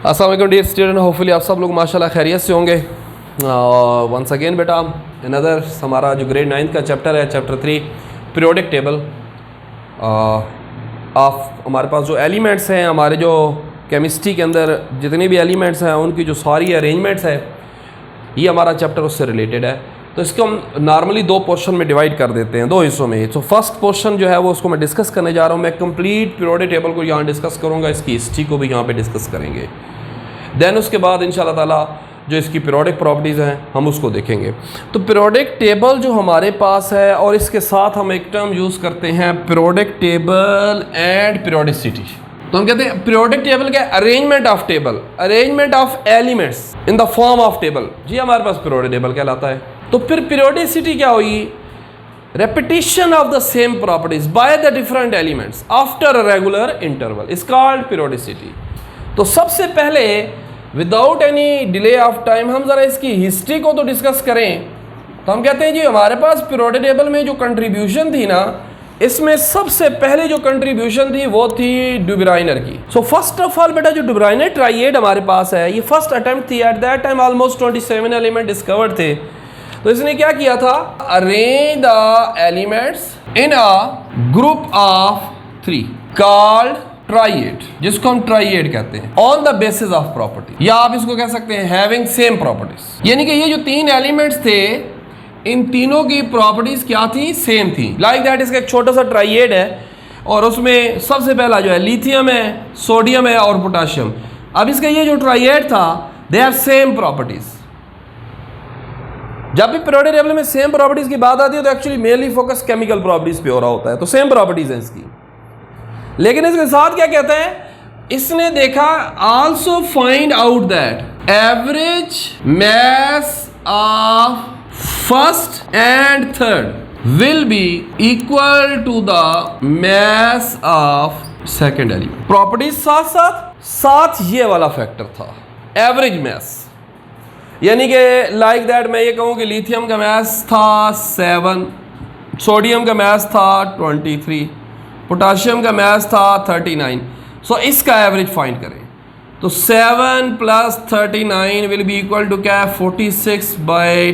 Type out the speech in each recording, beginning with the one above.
अस्सलाम वालेकुम dear student, hopefully आप सब लोग माशाल्लाह खैरियत से होंगे। वंस अगेन बेटा अनदर हमारा जो ग्रेड 9 का चैप्टर है, चैप्टर 3 पीरियोडिक टेबल ऑफ। हमारे पास जो एलिमेंट्स हैं, हमारे जो केमिस्ट्री के अंदर जितने भी एलिमेंट्स हैं उनकी जो सारी अरेंजमेंट्स है, ये हमारा चैप्टर उससे रिलेटेड है। तो इसको हम नॉर्मली दो पोर्शन में डिवाइड कर देते हैं, दो हिस्सों में। तो फर्स्ट पोर्शन जो है वो उसको मैं डिस्कस करने जा रहा हूँ। मैं कंप्लीट पीरियोडिक टेबल को यहाँ डिस्कस करूँगा, इसकी हिस्ट्री को भी यहाँ पे डिस्कस करेंगे। देन उसके बाद इंशाल्लाह ताला जो इसकी पीरियोडिक प्रॉपर्टीज़ हैं हम उसको देखेंगे। तो पीरियोडिक टेबल जो हमारे पास है, और इसके साथ हम एक टर्म यूज़ करते हैं पीरियोडिक टेबल एंड पीरियोडिसिटी। तो हम कहते हैं पीरियोडिक टेबल क्या, arrangement of table, arrangement of elements in the form of table, जी हमारे पास पीरियोडिक टेबल कहलाता है। तो फिर पीरियोडिसिटी क्या हुई, repetition of the same properties by the different elements after a regular interval is called periodicity। तो सबसे पहले without any delay of time हम ज़रा इसकी हिस्ट्री को तो डिस्कस करें। तो हम कहते हैं जी हमारे पास पीरियोडिक टेबल में जो कंट्रीब्यूशन थी ना, इसमें सबसे पहले जो कंट्रीब्यूशन थी वो थी डुब्राइनर की। सो फर्स्ट ऑफ ऑल बेटा जो डुब्राइनर ट्राइएड हमारे पास है, ये फर्स्ट अटेम्प्ट थी। At that time almost 27 element discovered थे। तो इसने क्या किया था, arrange the elements in a group of 3 called triad, जिसको हम ट्राइएड कहते हैं, on the basis of property, या आप इसको कह सकते हैं हैविंग सेम प्रॉपर्टीज। यानी कि ये जो 3 एलिमेंट्स थे, इन तीनों की प्रॉपर्टीज क्या थी, सेम थी। लाइक दैट इसका एक छोटा सा ट्राइएड है और उसमें सबसे पहला जो है लिथियम है, सोडियम है और पोटाशियम। अब इसका ये जो ट्राइएड था, दे हैव सेम प्रॉपर्टीज। जब भी पीरियोडिक टेबल में सेम प्रॉपर्टीज की बात आती है तो actually mainly focus chemical properties पे हो रहा होता है। तो सेम प्रॉपर्टीज है इसकी, लेकिन इसके साथ क्या कहता है, इसने देखा also find out that average mass of first and third will be equal to the mass of second element. Properties साथ साथ साथ ये वाला फैक्टर था, एवरेज मास। यानी कि लाइक दैट मैं ये कहूँ कि लिथियम का मास था 7, सोडियम का मास था 23, पोटाशियम का मास था 39। सो इसका एवरेज फाइंड करें तो 7 + 39 विल बी इक्वल टू क्या, 46 बाई,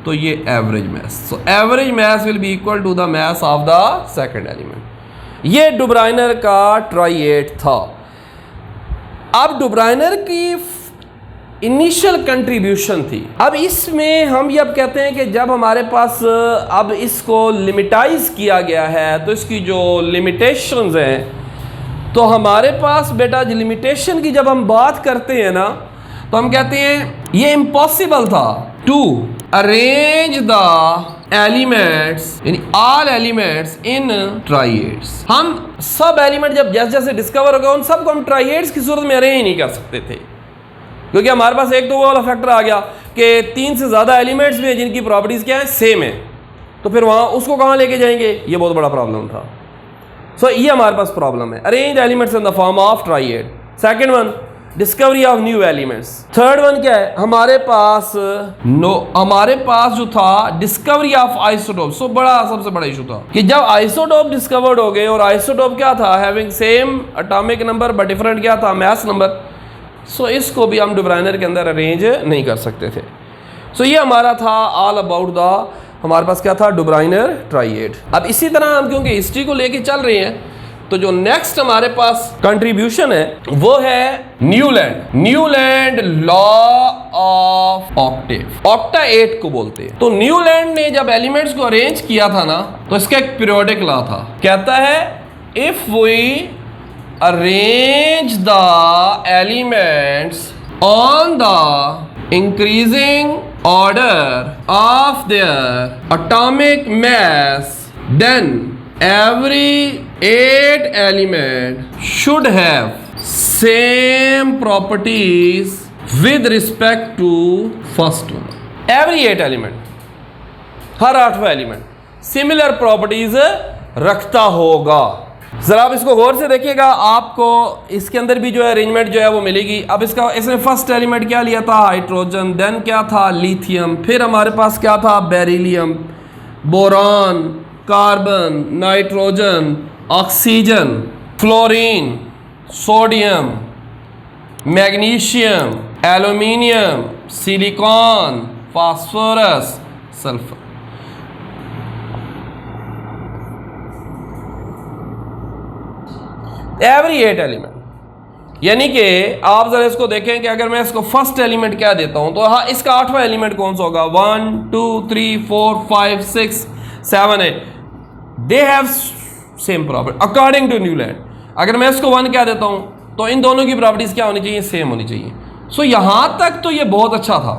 तो ये average mass. So average mass will be equal to the mass of the second element. ये डुब्राइनर का ट्राइएड था। अब डुब्राइनर की इनिशियल कंट्रीब्यूशन थी। अब इसमें हम ये अब कहते हैं कि जब हमारे पास अब इसको लिमिटाइज किया गया है, तो इसकी जो लिमिटेशंस हैं, तो हमारे पास बेटा जो लिमिटेशन की जब हम बात करते हैं ना, तो हम कहते हैं ये इम्पॉसिबल था to arrange the elements in all elements in triads. हम सब एलिमेंट जब जैसे जैसे डिस्कवर होगा उन सबको हम ट्राइएड्स की सूरत में अरेंज नहीं कर सकते थे, क्योंकि हमारे पास एक तो वो वाला फैक्टर आ गया कि 3 से ज़्यादा एलिमेंट्स भी हैं जिनकी प्रॉपर्टीज़ क्या है, सेम है। तो फिर वहाँ उसको कहाँ लेके जाएंगे, ये बहुत बड़ा प्रॉब्लम था। सो ये हमारे पास प्रॉब्लम है, arrange elements in the form of triad. Second one, discovery of new elements. Third one क्या है, हमारे पास जो था डिस्कवरी ऑफ आइसोटोप। सो सबसे बड़ा इशू था कि जब आइसोटोप डिस्कवर्ड हो गए, और आइसोटोप क्या था, having same atomic number but different क्या था, मास नंबर। सो इसको भी हम डुब्राइनर के अंदर अरेंज नहीं कर सकते थे। सो ये हमारा था ऑल अबाउट द, हमारे पास क्या था, डुब्राइनर ट्राइएड। अब इसी तरह हम क्योंकि हिस्ट्री को लेके चल रहे हैं, तो जो नेक्स्ट हमारे पास कंट्रीब्यूशन है वो है Newland law of octave, octa 8 को बोलते हैं। तो न्यूलैंड ने जब एलिमेंट्स को अरेंज किया था ना, तो इसका एक पीरियोडिक लॉ था, कहता है if we arrange the elements on the increasing order of their atomic mass, then every 8 element should have same properties with respect to first one। every 8 element, her 8वां element similar properties रखता होगा। ज़रा आप इसको गौर से देखिएगा, आपको इसके अंदर भी जो है अरेंजमेंट जो है वो मिलेगी। अब इसने फर्स्ट एलिमेंट क्या लिया था, हाइड्रोजन, देन क्या था, लिथियम, फिर हमारे पास क्या था, beryllium, boron, carbon, nitrogen, oxygen, fluorine, sodium, magnesium, aluminium, silicon, phosphorus, sulphur. Every 8 element, यानी कि आप जरा इसको देखें कि अगर मैं इसको फर्स्ट एलिमेंट क्या देता हूं तो हाँ, इसका 8वां एलिमेंट कौन सा होगा? 1 2 3 4 5 6 7 8, they have same property according to Newland. अगर मैं इसको 1 क्या देता हूं तो इन दोनों की प्रॉपर्टीज क्या होनी चाहिए? सेम होनी चाहिए। सो यहां तक तो ये बहुत अच्छा था।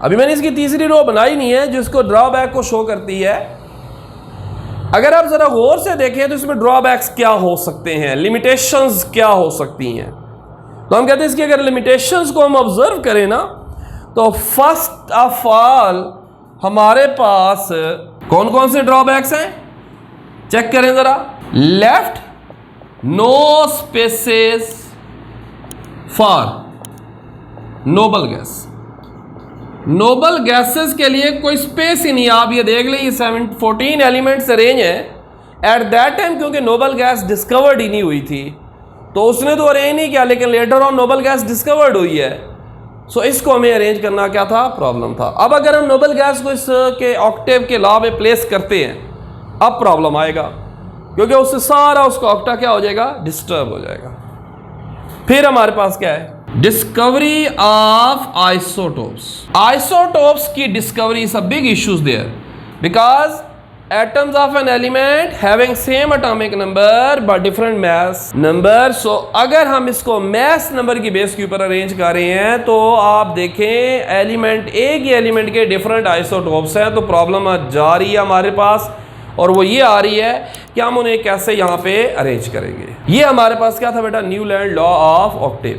अभी मैंने इसकी तीसरी रो बनाई नहीं है जिसको ड्रॉबैक को शो करती है। अगर आप जरा गौर से देखें तो इसमें ड्रॉबैक्स क्या हो सकते हैं, लिमिटेशंस क्या हो सकती हैं। तो हम कहते हैं इसकी अगर लिमिटेशंस को हम ऑब्जर्व करें ना तो फर्स्ट ऑफ ऑल हमारे पास कौन कौन से ड्रॉबैक्स हैं चेक करें जरा। Left, no spaces for noble gas. Noble gases के लिए कोई स्पेस ही नहीं। आप ये देख लें, ये 14 एलिमेंट्स अरेंज है एट दैट टाइम, क्योंकि नोबल गैस डिस्कवर्ड ही नहीं हुई थी तो उसने तो अरेंज नहीं किया, लेकिन later on noble gas discovered हुई है। सो इसको हमें अरेंज करना क्या था? प्रॉब्लम था। अब अगर हम नोबल गैस को इसके ऑक्टेव के लॉ में प्लेस करते हैं, अब प्रॉब्लम आएगा, क्योंकि उससे सारा उसका ऑक्टा क्या हो जाएगा? डिस्टर्ब हो जाएगा। फिर हमारे पास क्या है? Discovery of isotopes. आइसोटोप्स की discovery is a big issues there because atoms of an element having same atomic number but different mass number. So अगर हम इसको मास नंबर की बेस के ऊपर अरेंज कर रहे हैं तो आप देखें एलिमेंट, एक ही एलिमेंट के डिफरेंट आइसोटोप्स हैं, तो प्रॉब्लम जा रही है हमारे पास, और वो ये आ रही है कि हम उन्हें कैसे यहाँ पे अरेंज करेंगे। ये हमारे पास क्या था बेटा? Newland law of Octave.